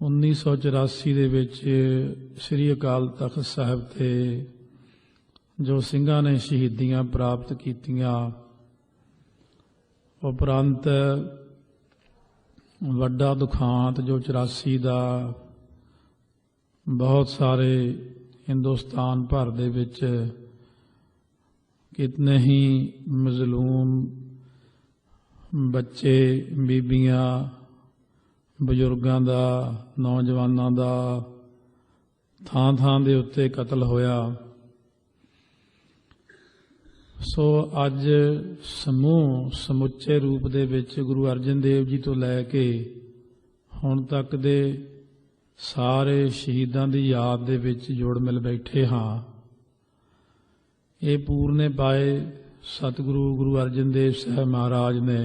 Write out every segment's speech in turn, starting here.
1984 ਦੇ ਵਿੱਚ ਸ੍ਰੀ ਅਕਾਲ ਤਖਤ ਸਾਹਿਬ ਤੇ ਜੋ ਸਿੰਘਾਂ ਨੇ ਸ਼ਹੀਦੀਆਂ ਪ੍ਰਾਪਤ ਕੀਤੀਆਂ, ਉਪਰੰਤ ਵੱਡਾ ਦੁਖਾਂਤ ਜੋ 84 ਦਾ ਬਹੁਤ ਸਾਰੇ ਹਿੰਦੁਸਤਾਨ ਭਰ ਦੇ ਵਿੱਚ कितने ही मजलूम बच्चे, बीबियां, बजुर्गों का, नौजवानों का थां थां दे उत्ते कतल होया। सो अज समूह समुचे रूप दे विच गुरु अर्जन देव जी तो लैके हुण तक दे सारे शहीदां दी याद दे विच जुड़ मिल बैठे हाँ। ये पूरने पाए सतगुरु गुरु अर्जन देव साहब महाराज ने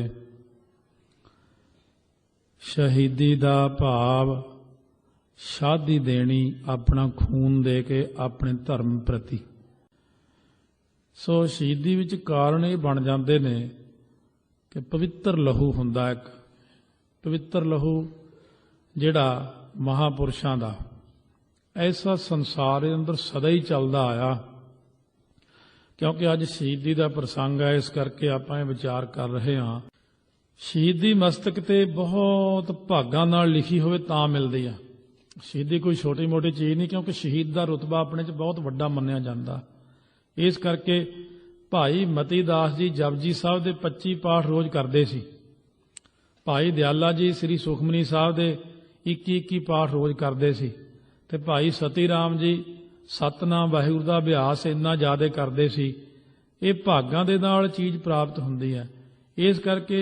शहीदी दा भाव शादी देनी, अपना खून दे के अपने धर्म प्रति। सो शहीदी विच कारण ये बन जाते ने कि पवित्र लहू हुंदा, एक पवित्र लहू जिहड़ा महापुरुषां दा, ऐसा संसार दे अंदर सदा ही चलदा आया। क्योंकि अज शहीदी का प्रसंग है, इस करके आप विचार कर रहे हाँ। शहीदी मस्तक ते बहुत भागां नाल लिखी होवे तां मिलदी है। शहीदी कोई छोटी मोटी चीज़ नहीं, क्योंकि शहीद का रुतबा अपने च बहुत वड्डा मन्निया जांदा। इस करके भाई मती दास जी जपजी साहब दे 25 पाठ रोज़ करते सी। भाई दयाला जी श्री सुखमनी साहब दे 21 पाठ रोज़ करते सी। ते भाई सती राम जी सतनाम वाहिगुरू का अभ्यास इन्ना ज़्यादा करते सी। ये भागां दे नाल चीज़ प्राप्त हुंदी है। इस करके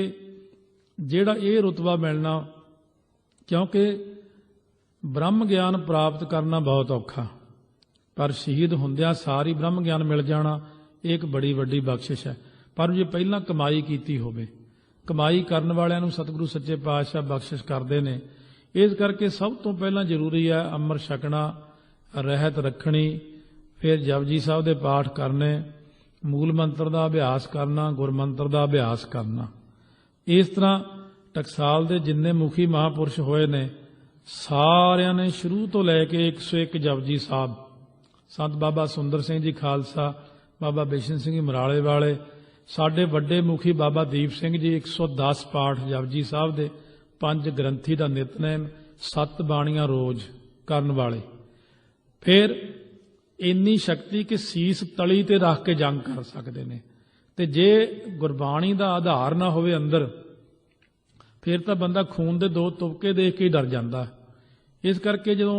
जिहड़ा ये रुतबा मिलना, क्योंकि ब्रह्म ज्ञान प्राप्त करना बहुत औखा, पर शहीद हुंदियां सारी ब्रह्म ज्ञान मिल जाना एक बड़ी वड्डी बख्शिश है। पर जे पहलां कमाई कीती होवे, कमाई करन वालियां नूं सतगुरु सच्चे पातशाह बख्शिश करदे ने। इस करके सब तो पहलां जरूरी है अमर छकना, रहत रखनी, फिर जपजी साहब दे पाठ करने, मूल मंत्र का अभ्यास करना, गुरमंत्र का अभ्यास करना। इस तरह टकसाल दे जिन्ने मुखी महापुरुष होए ने सारियां ने शुरू तो लैके 101 जपजी साहब, संत बाबा सुंदर सिंह जी खालसा, बाबा बिशन सिंह मराले वाले, साडे वड्डे मुखी बाबा दीप सिंह जी 110 पाठ जपजी साहब दे, 5 ग्रंथी का नितनेम, 7 बाणियां रोज करन वाले। फिर इन्नी शक्ति कि सीस तली ते रख के जंग कर सकते हैं। तो जे गुरबाणी का आधार ना होवे अंदर, फिर तो बंदा खून के 2 तुपके देख के ही डर जाता। इस करके जो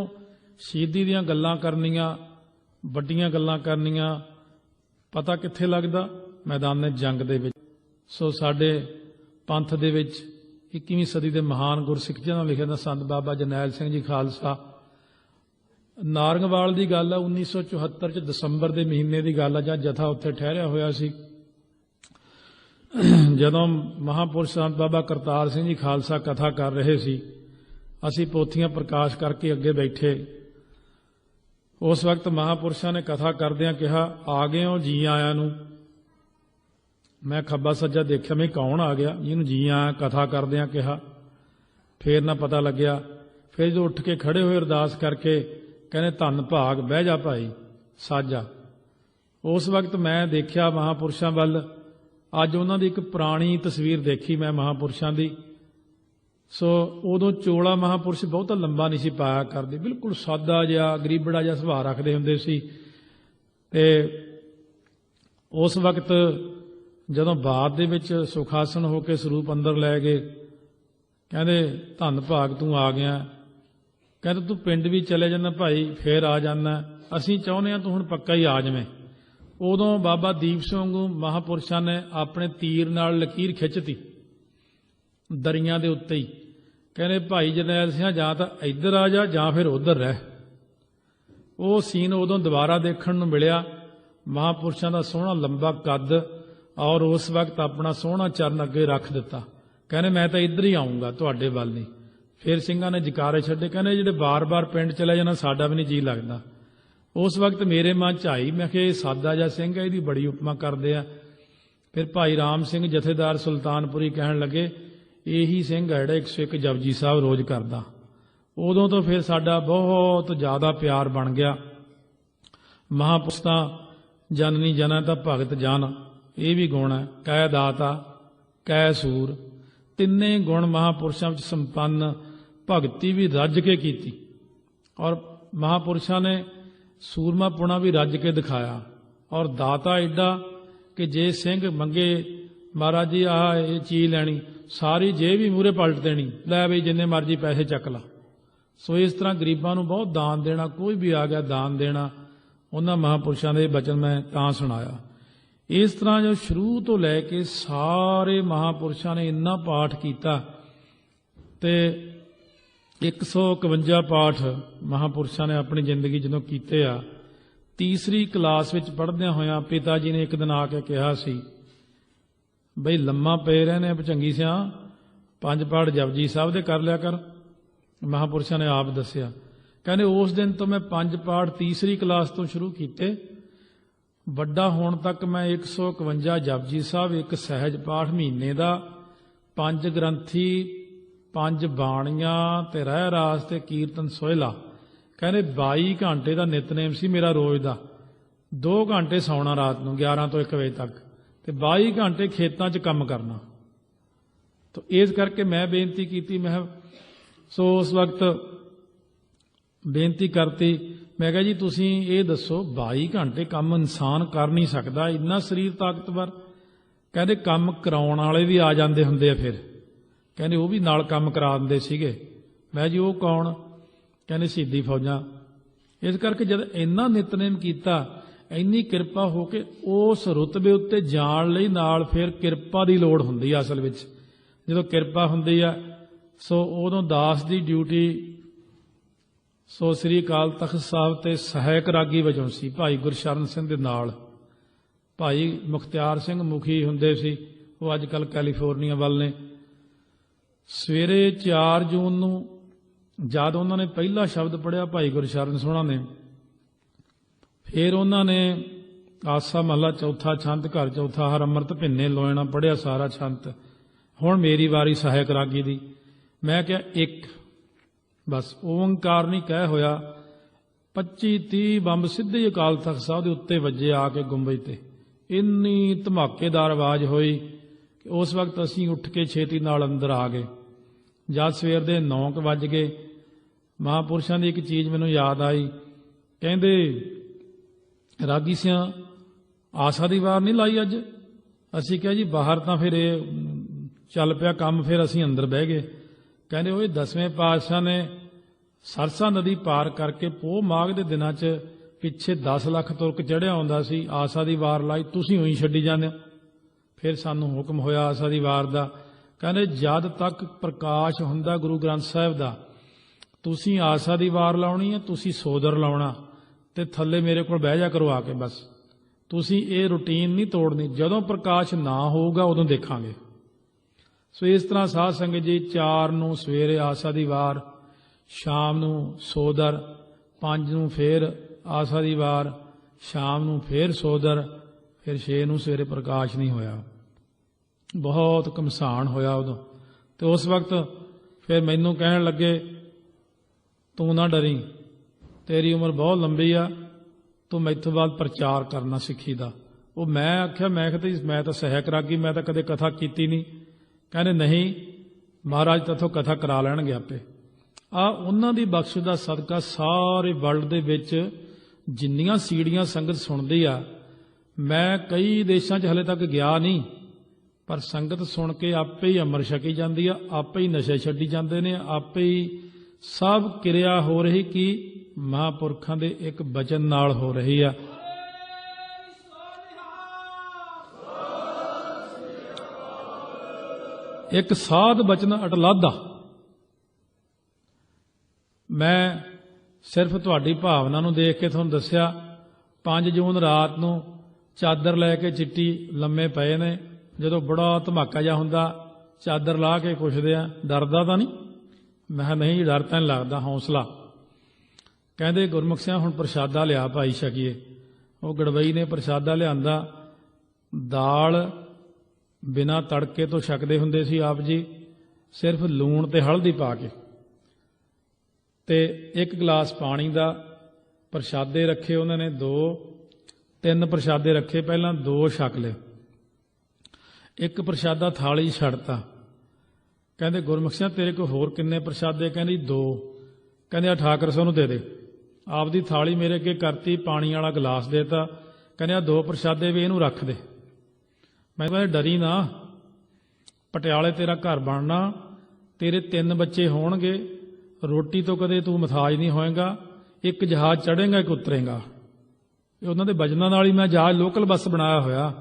शहीदी दीयां गल्लां करनियां, वड्डियां गल्लां करनियां, पता कित्थे लगदा? मैदान जंग दे विच। सो साडे पंथ दे विच 21वीं सदी के महान गुरसिख जी लिखे दा संत बाबा जरनैल सिंह जी खालसा, नारंगवाल की गल है 1974 च दसंबर के महीने की गल है, जब जथा उत्थे ठहरिया होया सी। जदों महापुरुष संत बाबा करतार सिंह जी खालसा कथा कर रहे सी, असी पोथियां प्रकाश करके अगे बैठे। उस वक्त महापुरुषों ने कथा करदियां कहा, आ गए हो जी आया नूं। मैं खब्बा सज्जा देखा, मैं कौन आ गया जिन्हों जी आया कथा करदियां कहा। फिर ना पता लग्या। फिर जो उठ के खड़े हुए अरदास करके कहने धन भाग बह जा भाई साजा। उस वक्त मैं देखा महापुरुषों वाल, अज उन्होंने एक पुरानी तस्वीर देखी मैं महापुरुषों की। सो उदों चोला महापुरुष बहुता लंबा नहीं सी पाया करते, बिल्कुल सादा जिहा गरीबड़ा जिहा सुभाਅ रखते हुंदे सी। ते उस वक्त जदों बाद दे विच सुखासन होकर स्वरूप अंदर लै गए, कहते धन भाग तू आ गया, कहते तू पिंड भी चले जाना भाई फिर आ जाना, असीं चाहुंदे हां तू हुण पक्का ही आ जावें। उदों बाबा दीप सिंह वांगू महापुरुषां ने अपने तीर नाल लकीर खिंचती दरियां दे उत्ते ही, कहते भाई जरनैल सिंह जां तां इधर आ जा जां फिर उधर रह। वो सीन उदों दोबारा देखण नूं मिलिया। महापुरुषां दा सोहना लंबा कद और उस वक्त अपना सोहना चरण अगे रख दिता, कहने मैं तो इधर ही आऊँगा तुहाडे वल नहीं। फिर सिंघां ने जकारे छड्डे, कहने जिहड़े बार बार पिंड चले जाना साडा भी नहीं जी लगदा। उस वक्त मेरे मन च आई, मैं कि सादा जिहा सिंह है, इहदी बड़ी उपमा करदे आ। फिर भाई राम सिंह जथेदार सुल्तानपुरी कहण लगे, यही सिंह है जिहड़ा 101 जपजी साहब रोज़ करदा। ਉਦੋਂ ਤੋਂ ਫਿਰ ਸਾਡਾ ਬਹੁਤ ਜ਼ਿਆਦਾ ਪਿਆਰ ਬਣ ਗਿਆ। ਮਹਾਂਪੁਰਸ਼ ਤਾਂ ਜਨਨੀ ਜਨੈ ਤਾਂ ਭਗਤ ਜਨ, ਇਹ ਵੀ ਗੁਣ ਹੈ। ਕੈ ਦਾਤਾ ਕੈ ਸੂਰ, ਤਿੰਨੇ ਗੁਣ ਮਹਾਂਪੁਰਸ਼ਾਂ ਵਿੱਚ ਸੰਪੰਨ। ਭਗਤੀ ਵੀ ਰੱਜ ਕੇ ਕੀਤੀ, ਔਰ ਮਹਾਂਪੁਰਸ਼ਾਂ ਨੇ ਸੂਰਮਾਪੁਣਾ ਵੀ ਰੱਜ ਕੇ ਦਿਖਾਇਆ। ਔਰ ਦਾਤਾ ਐਡਾ ਕਿ ਜੇ ਸਿੰਘ ਮੰਗੇ, ਮਹਾਰਾਜ ਜੀ ਆਹ ਇਹ ਚੀਜ਼ ਲੈਣੀ, ਸਾਰੀ ਜੇਬ ਵੀ ਮੂਹਰੇ ਪਲਟ ਦੇਣੀ, ਲੈ ਬਈ ਜਿੰਨੇ ਮਰਜ਼ੀ ਪੈਸੇ ਚੱਕ ਲਾ। ਸੋ ਇਸ ਤਰ੍ਹਾਂ ਗਰੀਬਾਂ ਨੂੰ ਬਹੁਤ ਦਾਨ ਦੇਣਾ, ਕੋਈ ਵੀ ਆ ਗਿਆ ਦਾਨ ਦੇਣਾ। ਉਹਨਾਂ ਮਹਾਂਪੁਰਸ਼ਾਂ ਦੇ ਬਚਨ ਮੈਂ ਤਾਂ ਸੁਣਾਇਆ। ਇਸ ਤਰ੍ਹਾਂ ਜੋ ਸ਼ੁਰੂ ਤੋਂ ਲੈ ਕੇ ਸਾਰੇ ਮਹਾਂਪੁਰਸ਼ਾਂ ਨੇ ਇੰਨਾ ਪਾਠ ਕੀਤਾ, ਤੇ 151 ਪਾਠ ਮਹਾਂਪੁਰਸ਼ਾਂ ਨੇ ਆਪਣੀ ਜ਼ਿੰਦਗੀ ਜਦੋਂ ਕੀਤੇ ਆ। ਤੀਸਰੀ ਕਲਾਸ ਵਿੱਚ ਪੜ੍ਹਦਿਆਂ ਹੋਇਆਂ ਪਿਤਾ ਜੀ ਨੇ ਇੱਕ ਦਿਨ ਆ ਕੇ ਕਿਹਾ ਸੀ, ਬਈ ਲੰਮਾ ਪਏ ਰਹੇ ਨੇ ਭੁਜੰਗੀ ਸਿਆਂ, 5 ਪਾਠ ਜਪਜੀ ਸਾਹਿਬ ਦੇ ਕਰ ਲਿਆ ਕਰ। ਮਹਾਂਪੁਰਸ਼ਾਂ ਨੇ ਆਪ ਦੱਸਿਆ, ਕਹਿੰਦੇ ਉਸ ਦਿਨ ਤੋਂ ਮੈਂ 5 ਪਾਠ ਤੀਸਰੀ ਕਲਾਸ ਤੋਂ ਸ਼ੁਰੂ ਕੀਤੇ। ਵੱਡਾ ਹੋਣ ਤੱਕ ਮੈਂ 151 ਜਪਜੀ ਸਾਹਿਬ, ਇੱਕ ਸਹਿਜ ਪਾਠ ਮਹੀਨੇ ਦਾ, 5 ਗ੍ਰੰਥੀ, 5 ਬਾਣੀਆਂ ਤੇ ਰਹਿ ਰਾਸ ਤੇ ਕੀਰਤਨ ਸੋਹਿਲਾ। ਕਹਿੰਦੇ 22 ਘੰਟੇ ਦਾ ਨਿਤਨੇਮ ਸੀ ਮੇਰਾ ਰੋਜ਼ ਦਾ। 2 ਘੰਟੇ ਸੌਣਾ ਰਾਤ ਨੂੰ 11 ਤੋਂ 1 ਵਜੇ ਤੱਕ, ਤੇ 22 ਘੰਟੇ ਖੇਤਾਂ 'ਚ ਕੰਮ ਕਰਨਾ। ਤਾਂ ਇਸ ਕਰਕੇ ਮੈਂ ਬੇਨਤੀ ਕੀਤੀ, ਮੈਂ ਸੋ ਉਸ ਵਕਤ ਬੇਨਤੀ ਕਰਤੀ, ਮੈਂ ਕਿਹਾ ਜੀ ਤੁਸੀਂ ਇਹ ਦੱਸੋ 22 ਘੰਟੇ ਕੰਮ ਇਨਸਾਨ ਕਰ ਨਹੀਂ ਸਕਦਾ, ਇੰਨਾ ਸਰੀਰ ਤਾਕਤਵਰ। ਕਹਿੰਦੇ ਕੰਮ ਕਰਾਉਣ ਵਾਲੇ ਵੀ ਆ ਜਾਂਦੇ ਹੁੰਦੇ ਆ ਫਿਰ। ਕਹਿੰਦੇ ਉਹ ਵੀ ਨਾਲ ਕੰਮ ਕਰਾ ਦਿੰਦੇ ਸੀਗੇ। ਮੈਂ ਜੀ ਉਹ ਕੌਣ? ਕਹਿੰਦੇ ਸ਼ਹੀਦੀ ਫੌਜਾਂ। ਇਸ ਕਰਕੇ ਜਦ ਇੰਨਾ ਨਿਤਨੇਮ ਕੀਤਾ, ਇੰਨੀ ਕਿਰਪਾ ਹੋ ਕੇ ਉਸ ਰੁਤਬੇ ਉੱਤੇ ਜਾਣ ਲਈ ਨਾਲ ਫਿਰ ਕਿਰਪਾ ਦੀ ਲੋੜ ਹੁੰਦੀ ਆ। ਅਸਲ ਵਿੱਚ ਜਦੋਂ ਕਿਰਪਾ ਹੁੰਦੀ ਆ, ਸੋ ਉਦੋਂ ਦਾਸ ਦੀ ਡਿਊਟੀ ਸੋ ਸ੍ਰੀ ਅਕਾਲ ਤਖ਼ਤ ਸਾਹਿਬ ਤੇ ਸਹਾਇਕ ਰਾਗੀ ਵਜੋਂ ਸੀ, ਭਾਈ ਗੁਰਸ਼ਰਨ ਸਿੰਘ ਦੇ ਨਾਲ। ਭਾਈ ਮੁਖਤਿਆਰ ਸਿੰਘ ਮੁਖੀ ਹੁੰਦੇ ਸੀ, ਉਹ ਅੱਜ ਕੱਲ੍ਹ ਕੈਲੀਫੋਰਨੀਆ ਵੱਲ ਨੇ। ਸਵੇਰੇ 4 ਜੂਨ ਨੂੰ ਜਦ ਉਹਨਾਂ ਨੇ ਪਹਿਲਾ ਸ਼ਬਦ ਪੜ੍ਹਿਆ ਭਾਈ ਗੁਰਸ਼ਰਨ ਸੋਹਣਾ ਨੇ, ਫਿਰ ਉਹਨਾਂ ਨੇ ਆਸਾ ਮਹੱਲਾ ਚੌਥਾ ਛੰਤ ਘਰ ਚੌਥਾ ਹਰ ਅੰਮ੍ਰਿਤ ਭਿੰਨੇ ਲੋਇਣਾ ਪੜ੍ਹਿਆ ਸਾਰਾ ਛੰਤ। ਹੁਣ ਮੇਰੀ ਵਾਰੀ ਸਹਾਇਕ ਰਾਗੀ ਦੀ। ਮੈਂ ਕਿਹਾ ਇੱਕ ਬਸ ਓਂਕਾਰ ਨਹੀਂ ਕਹਿ ਹੋਇਆ, 25-30 ਬੰਬ ਸਿੱਧੇ ਹੀ ਅਕਾਲ ਤਖ਼ਤ ਸਾਹਿਬ ਦੇ ਉੱਤੇ ਵੱਜੇ ਆ ਕੇ ਗੁੰਬਜ ਤੇ। ਇੰਨੀ ਧਮਾਕੇਦਾਰ ਆਵਾਜ਼ ਹੋਈ ਕਿ ਉਸ ਵਕਤ ਅਸੀਂ ਉੱਠ ਕੇ ਛੇਤੀ ਨਾਲ ਅੰਦਰ ਆ ਗਏ। ਜਦ ਸਵੇਰ ਦੇ 9 ਵੱਜ ਗਏ, ਮਹਾਂਪੁਰਸ਼ਾਂ ਦੀ ਇੱਕ ਚੀਜ਼ ਮੈਨੂੰ ਯਾਦ ਆਈ। ਕਹਿੰਦੇ ਰਾਗੀ ਸਿਆਂ ਆਸਾ ਦੀ ਵਾਰ ਨਹੀਂ ਲਾਈ ਅੱਜ? ਅਸੀਂ ਕਿਹਾ ਜੀ ਬਾਹਰ ਤਾਂ ਫਿਰ ਇਹ ਚੱਲ ਪਿਆ ਕੰਮ, ਫਿਰ ਅਸੀਂ ਅੰਦਰ ਬਹਿ ਗਏ। ਕਹਿੰਦੇ ਉਹ 10ਵੇਂ ਪਾਤਸ਼ਾਹ ਨੇ ਸਰਸਾ ਨਦੀ ਪਾਰ ਕਰਕੇ ਪੋਹ ਮਾਘ ਦੇ ਦਿਨਾਂ 'ਚ ਪਿੱਛੇ 10 ਲੱਖ ਤੁਰਕ ਚੜ੍ਹਿਆ ਆਉਂਦਾ ਸੀ, ਆਸਾ ਦੀ ਵਾਰ ਲਾਈ, ਤੁਸੀਂ ਉਹੀ ਛੱਡੀ ਜਾਂਦੇ ਹੋ। ਫਿਰ ਸਾਨੂੰ ਹੁਕਮ ਹੋਇਆ ਆਸਾ ਦੀ ਵਾਰ ਦਾ। ਕਹਿੰਦੇ ਜਦ ਤੱਕ ਪ੍ਰਕਾਸ਼ ਹੁੰਦਾ ਗੁਰੂ ਗ੍ਰੰਥ ਸਾਹਿਬ ਦਾ, ਤੁਸੀਂ ਆਸਾ ਦੀ ਵਾਰ ਲਾਉਣੀ ਹੈ, ਤੁਸੀਂ ਸੋਦਰ ਲਾਉਣਾ, ਤੇ ਥੱਲੇ ਮੇਰੇ ਕੋਲ ਬਹਿ ਜਾ ਕਰੋ ਆ ਕੇ। ਬਸ ਤੁਸੀਂ ਇਹ ਰੂਟੀਨ ਨਹੀਂ ਤੋੜਨੀ, ਜਦੋਂ ਪ੍ਰਕਾਸ਼ ਨਾ ਹੋਊਗਾ ਉਦੋਂ ਦੇਖਾਂਗੇ। ਸੋ ਇਸ ਤਰ੍ਹਾਂ ਸਾਧ ਸੰਗਤ ਜੀ 4 ਨੂੰ ਸਵੇਰੇ ਆਸਾ ਦੀ ਵਾਰ, ਸ਼ਾਮ ਨੂੰ ਸੋਦਰ, 5 ਨੂੰ ਫਿਰ ਆਸਾ ਦੀ ਵਾਰ, ਸ਼ਾਮ ਨੂੰ ਫਿਰ ਸੋਦਰ, ਫਿਰ 6 ਨੂੰ ਸਵੇਰੇ ਪ੍ਰਕਾਸ਼ ਨਹੀਂ ਹੋਇਆ। ਬਹੁਤ ਘਮਸਾਨ ਹੋਇਆ ਉਦੋਂ। ਤੇ ਉਸ ਵਕਤ ਫਿਰ ਮੈਨੂੰ ਕਹਿਣ ਲੱਗੇ, ਤੂੰ ਨਾ ਡਰੀ, ਤੇਰੀ ਉਮਰ ਬਹੁਤ ਲੰਬੀ ਆ, ਤੂੰ ਮੈਥੋਂ ਬਾਅਦ ਪ੍ਰਚਾਰ ਕਰਨਾ ਸਿੱਖੀ ਦਾ। ਉਹ ਮੈਂ ਆਖਿਆ, ਮੈਂ ਤਾਂ ਸਹਾਇਕ ਰਾਗੀ, ਮੈਂ ਤਾਂ ਕਦੇ ਕਥਾ ਕੀਤੀ ਨਹੀਂ। ਕਹਿੰਦੇ ਨਹੀਂ, ਮਹਾਰਾਜ ਤੈਥੋਂ ਕਥਾ ਕਰਾ ਲੈਣਗੇ ਆਪੇ। ਉਹਨਾਂ ਦੀ ਬਖਸ਼ਿਸ਼ ਦਾ ਸਦਕਾ ਸਾਰੇ ਵਰਲਡ ਦੇ ਵਿੱਚ ਜਿੰਨੀਆਂ ਸੀੜੀਆਂ ਸੰਗਤ ਸੁਣਦੀ ਆ, ਮੈਂ ਕਈ ਦੇਸ਼ਾਂ 'ਚ ਹਲੇ ਤੱਕ ਗਿਆ ਨਹੀਂ, ਪਰ ਸੰਗਤ ਸੁਣ ਕੇ ਆਪੇ ਹੀ ਅੰਮ੍ਰਿਤ ਛਕੀ ਜਾਂਦੀ ਆ, ਆਪੇ ਹੀ ਨਸ਼ੇ ਛੱਡੀ ਜਾਂਦੇ ਨੇ, ਆਪੇ ਹੀ ਸਭ ਕਿਰਿਆ ਹੋ ਰਹੀ ਕਿ ਮਹਾਂਪੁਰਖਾਂ ਦੇ ਇੱਕ ਬਚਨ ਨਾਲ ਹੋ ਰਹੀ ਆ। ਇੱਕ ਸਾਧ ਬਚਨ ਅਟਲਾਦਾ। ਮੈਂ ਸਿਰਫ ਤੁਹਾਡੀ ਭਾਵਨਾ ਨੂੰ ਦੇਖ ਕੇ ਤੁਹਾਨੂੰ ਦੱਸਿਆ। 5 ਜੂਨ ਰਾਤ ਨੂੰ ਚਾਦਰ ਲੈ ਕੇ ਚਿੱਟੀ ਲੰਮੇ ਪਏ ਨੇ। ਜਦੋਂ ਬੜਾ ਧਮਾਕਾ ਜਿਹਾ ਹੁੰਦਾ, ਚਾਦਰ ਲਾ ਕੇ ਪੁੱਛਦੇ ਆ, ਡਰਦਾ ਤਾਂ ਨਹੀਂ? ਮੈਂ ਕਿਹਾ ਨਹੀਂ, ਡਰ ਤਾਂ ਨਹੀਂ ਲੱਗਦਾ, ਹੌਸਲਾ। ਕਹਿੰਦੇ ਗੁਰਮੁਖ ਸਿੰਘ ਹੁਣ ਪ੍ਰਸ਼ਾਦਾ ਲਿਆ ਭਾਈ ਛਕੀਏ। ਉਹ ਗੜਵਈ ਨੇ ਪ੍ਰਸ਼ਾਦਾ ਲਿਆਂਦਾ। ਦਾਲ ਬਿਨਾਂ ਤੜਕੇ ਤੋਂ ਛਕਦੇ ਹੁੰਦੇ ਸੀ ਆਪ ਜੀ, ਸਿਰਫ ਲੂਣ ਤੇ ਹਲਦੀ ਪਾ ਕੇ। ਤੇ ਇੱਕ ਗਲਾਸ ਪਾਣੀ ਦਾ, ਪ੍ਰਸ਼ਾਦੇ ਰੱਖੇ ਉਹਨਾਂ ਨੇ 3 ਪ੍ਰਸ਼ਾਦੇ ਰੱਖੇ, ਪਹਿਲਾਂ 2 ਛਕ ਲਏ, ਇੱਕ ਪ੍ਰਸ਼ਾਦਾ ਥਾਲੀ 'ਚ ਛੱਡਤਾ। ਕਹਿੰਦੇ ਗੁਰਮੁਖ ਸਿੰਘ ਤੇਰੇ ਕੋਲ ਹੋਰ ਕਿੰਨੇ ਪ੍ਰਸ਼ਾਦੇ? ਕਹਿੰਦੇ 2। ਕਹਿੰਦੇ 1800 ਨੂੰ ਦੇ ਦੇ। ਆਪਦੀ ਥਾਲੀ ਮੇਰੇ ਅੱਗੇ ਕਰਤੀ, ਪਾਣੀ ਵਾਲਾ ਗਲਾਸ ਦੇਤਾ, ਕਹਿੰਦੇ ਆ 2 ਪ੍ਰਸ਼ਾਦੇ ਵੀ ਇਹਨੂੰ ਰੱਖ ਦੇ। ਮੈਂ ਕਹਿੰਦਾ ਡਰੀ ਨਾ, ਪਟਿਆਲੇ ਤੇਰਾ ਘਰ ਬਣਨਾ, ਤੇਰੇ 3 ਬੱਚੇ ਹੋਣਗੇ, ਰੋਟੀ ਤੋਂ ਕਦੇ ਤੂੰ ਮੁਹਤਾਜ ਨਹੀਂ ਹੋਏਗਾ, ਇੱਕ ਜਹਾਜ਼ ਚੜ੍ਹੇਗਾ ਇੱਕ ਉਤਰੇਗਾ। ਇਹ ਉਹਨਾਂ ਦੇ ਵਜਨਾਂ ਨਾਲ ਹੀ ਮੈਂ ਜਹਾਜ਼ ਲੋਕਲ ਬੱਸ ਬਣਾਇਆ ਹੋਇਆ,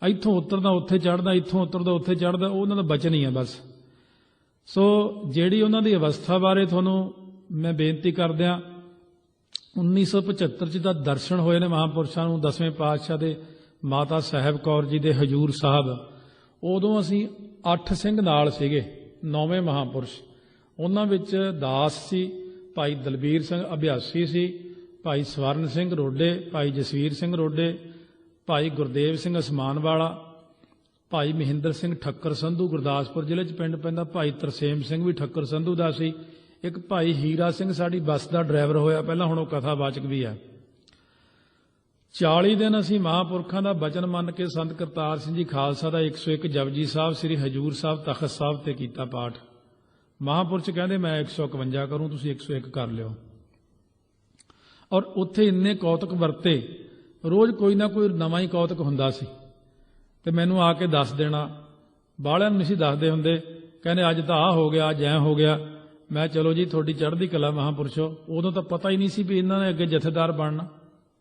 ਇੱਥੋਂ ਉਤਰਦਾ ਉੱਥੇ ਚੜ੍ਹਦਾ, ਇੱਥੋਂ ਉਤਰਦਾ ਉੱਥੇ ਚੜ੍ਹਦਾ, ਉਹ ਉਹਨਾਂ ਦਾ ਬਚਨ ਹੀ ਹੈ ਬਸ। ਸੋ ਜਿਹੜੀ ਉਹਨਾਂ ਦੀ ਅਵਸਥਾ ਬਾਰੇ ਤੁਹਾਨੂੰ ਮੈਂ ਬੇਨਤੀ ਕਰਦਿਆਂ, 1975 'ਚ ਤਾਂ ਦਰਸ਼ਨ ਹੋਏ ਨੇ ਮਹਾਂਪੁਰਸ਼ਾਂ ਨੂੰ, 10ਵੇਂ ਪਾਤਸ਼ਾਹ ਦੇ ਮਾਤਾ ਸਾਹਿਬ ਕੌਰ ਜੀ ਦੇ ਹਜੂਰ ਸਾਹਿਬ। ਉਦੋਂ ਅਸੀਂ 8 ਸਿੰਘ ਨਾਲ ਸੀਗੇ, 9ਵੇਂ ਮਹਾਂਪੁਰਸ਼। ਉਹਨਾਂ ਵਿੱਚ ਦਾਸ ਸੀ, ਭਾਈ ਦਲਬੀਰ ਸਿੰਘ ਅਭਿਆਸੀ ਸੀ, ਭਾਈ ਸਵਰਨ ਸਿੰਘ ਰੋਡੇ, ਭਾਈ ਜਸਵੀਰ ਸਿੰਘ ਰੋਡੇ, ਭਾਈ ਗੁਰਦੇਵ ਸਿੰਘ ਅਸਮਾਨ ਵਾਲਾ, ਭਾਈ ਮਹਿੰਦਰ ਸਿੰਘ ਠੱਕਰ ਸੰਧੂ ਗੁਰਦਾਸਪੁਰ ਜ਼ਿਲ੍ਹੇ 'ਚ ਪਿੰਡ ਪੈਂਦਾ, ਭਾਈ ਤਰਸੇਮ ਸਿੰਘ ਵੀ ਠੱਕਰ ਸੰਧੂ ਦਾ ਸੀ, ਇੱਕ ਭਾਈ ਹੀਰਾ ਸਿੰਘ ਸਾਡੀ ਬੱਸ ਦਾ ਡਰਾਈਵਰ ਹੋਇਆ ਪਹਿਲਾਂ, ਹੁਣ ਉਹ ਕਥਾਵਾਚਕ ਵੀ ਹੈ। 40 ਦਿਨ ਅਸੀਂ ਮਹਾਂਪੁਰਖਾਂ ਦਾ ਬਚਨ ਮੰਨ ਕੇ ਸੰਤ ਕਰਤਾਰ ਸਿੰਘ ਜੀ ਖਾਲਸਾ ਦਾ 101 ਜਪਜੀ ਸਾਹਿਬ ਸ੍ਰੀ ਹਜੂਰ ਸਾਹਿਬ ਤਖਤ ਸਾਹਿਬ ਤੇ ਕੀਤਾ ਪਾਠ। ਮਹਾਂਪੁਰਸ਼ ਕਹਿੰਦੇ ਮੈਂ 151 ਕਰੂੰ, ਤੁਸੀਂ 101 ਕਰ ਲਿਓ। ਔਰ ਉੱਥੇ ਇੰਨੇ ਕੌਤਕ ਵਰਤੇ, ਰੋਜ਼ ਕੋਈ ਨਾ ਕੋਈ ਨਵਾਂ ਹੀ ਕੌਤਕ ਹੁੰਦਾ ਸੀ, ਤੇ ਮੈਨੂੰ ਆ ਕੇ ਦੱਸ ਦੇਣਾ। ਬਾਹਲਿਆਂ ਨੂੰ ਨਹੀਂ ਸੀ ਦੱਸਦੇ ਹੁੰਦੇ, ਕਹਿੰਦੇ ਅੱਜ ਤਾਂ ਆਹ ਹੋ ਗਿਆ, ਅੱਜ ਐਂ ਹੋ ਗਿਆ। ਮੈਂ ਚਲੋ ਜੀ ਤੁਹਾਡੀ ਚੜ੍ਹਦੀ ਕਲਾ ਮਹਾਂਪੁਰਸ਼ੋ। ਉਦੋਂ ਤਾਂ ਪਤਾ ਹੀ ਨਹੀਂ ਸੀ ਵੀ ਇਹਨਾਂ ਨੇ ਅੱਗੇ ਜਥੇਦਾਰ ਬਣਨਾ,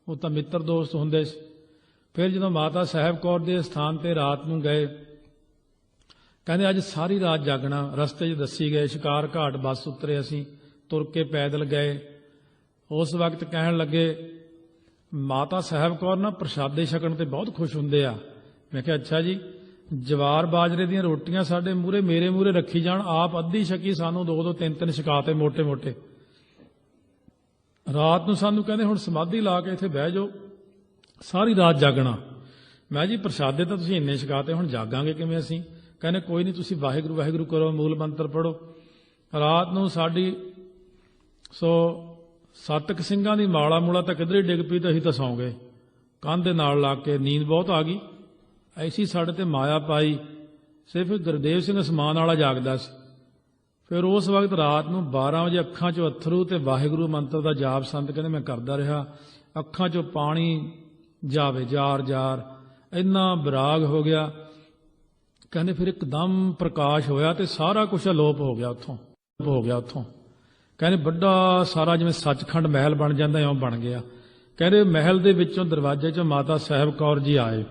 ਉਹ ਤਾਂ ਮਿੱਤਰ ਦੋਸਤ ਹੁੰਦੇ ਸੀ। ਫਿਰ ਜਦੋਂ ਮਾਤਾ ਸਾਹਿਬ ਕੌਰ ਦੇ ਸਥਾਨ ਤੇ ਰਾਤ ਨੂੰ ਗਏ, ਕਹਿੰਦੇ ਅੱਜ ਸਾਰੀ ਰਾਤ ਜਾਗਣਾ। ਰਸਤੇ 'ਚ ਦੱਸੀ ਗਏ, ਸ਼ਿਕਾਰ ਘਾਟ ਬੱਸ ਉਤਰੇ, ਅਸੀਂ ਤੁਰ ਕੇ ਪੈਦਲ ਗਏ। ਉਸ ਵਕਤ ਕਹਿਣ ਲੱਗੇ ਮਾਤਾ ਸਾਹਿਬ ਕੌਰ ਨਾ ਪ੍ਰਸ਼ਾਦੇ ਛਕਣ ਤੇ ਬਹੁਤ ਖੁਸ਼ ਹੁੰਦੇ ਆ। ਮੈਂ ਕਿਹਾ ਅੱਛਾ ਜੀ। ਜਵਾਰ ਬਾਜਰੇ ਦੀਆਂ ਰੋਟੀਆਂ ਸਾਡੇ ਮੂਹਰੇ, ਮੇਰੇ ਮੂਹਰੇ ਰੱਖੀ ਜਾਣ, ਆਪ ਅੱਧੀ ਛਕੀ, ਸਾਨੂੰ 2-2 3-3 ਛਕਾਤੇ ਮੋਟੇ ਮੋਟੇ। ਰਾਤ ਨੂੰ ਸਾਨੂੰ ਕਹਿੰਦੇ ਹੁਣ ਸਮਾਧੀ ਲਾ ਕੇ ਇੱਥੇ ਬਹਿ ਜਾਓ, ਸਾਰੀ ਰਾਤ ਜਾਗਣਾ। ਮੈਂ ਜੀ ਪ੍ਰਸ਼ਾਦੇ ਤਾਂ ਤੁਸੀਂ ਇੰਨੇ ਛਕਾਤੇ, ਹੁਣ ਜਾਗਾਂਗੇ ਕਿਵੇਂ ਅਸੀਂ? ਕਹਿੰਦੇ ਕੋਈ ਨਹੀਂ, ਤੁਸੀਂ ਵਾਹਿਗੁਰੂ ਵਾਹਿਗੁਰੂ ਕਰੋ, ਮੂਲ ਮੰਤਰ ਪੜੋ। ਰਾਤ ਨੂੰ ਸਾਡੀ 7 ਸਿੰਘਾਂ ਦੀ ਮਾਲਾ ਮੂਲਾ ਤਾਂ ਕਿਧਰੇ ਡਿੱਗ ਪਈ, ਤਾਂ ਅਸੀਂ ਤਾਂ ਸੌਂ ਗਏ ਕੰਧ ਦੇ ਨਾਲ ਲਾ ਕੇ, ਨੀਂਦ ਬਹੁਤ ਆ ਗਈ। ਐਸੀ ਸਾਡੇ ਤੇ ਮਾਇਆ ਪਾਈ, ਸਿਰਫ ਗੁਰਦੇਵ ਸਿੰਘ ਅਸਮਾਨ ਵਾਲਾ ਜਾਗਦਾ ਸੀ। ਫਿਰ ਉਸ ਵਕਤ ਰਾਤ ਨੂੰ 12 ਵਜੇ ਅੱਖਾਂ 'ਚੋਂ ਅਥਰੂ ਤੇ ਵਾਹਿਗੁਰੂ ਮੰਤਰ ਦਾ ਜਾਪ ਸੰਤ ਕਹਿੰਦੇ ਮੈਂ ਕਰਦਾ ਰਿਹਾ, ਅੱਖਾਂ 'ਚੋਂ ਪਾਣੀ ਜਾਵੇ ਜਾਰ ਜਾਰ, ਇੰਨਾ ਵਿਰਾਗ ਹੋ ਗਿਆ। ਕਹਿੰਦੇ ਫਿਰ ਇੱਕਦਮ ਪ੍ਰਕਾਸ਼ ਹੋਇਆ ਤੇ ਸਾਰਾ ਕੁਝ ਅਲੋਪ ਹੋ ਗਿਆ ਉੱਥੋਂ। ਕਹਿੰਦੇ ਵੱਡਾ ਸਾਰਾ ਜਿਵੇਂ ਸੱਚਖੰਡ ਮਹਿਲ ਬਣ ਜਾਂਦਾ ਇਉਂ ਬਣ ਗਿਆ। ਕਹਿੰਦੇ ਮਹਿਲ ਦੇ ਵਿੱਚੋਂ ਦਰਵਾਜ਼ੇ 'ਚੋਂ ਮਾਤਾ ਸਾਹਿਬ ਕੌਰ ਜੀ ਆਏ।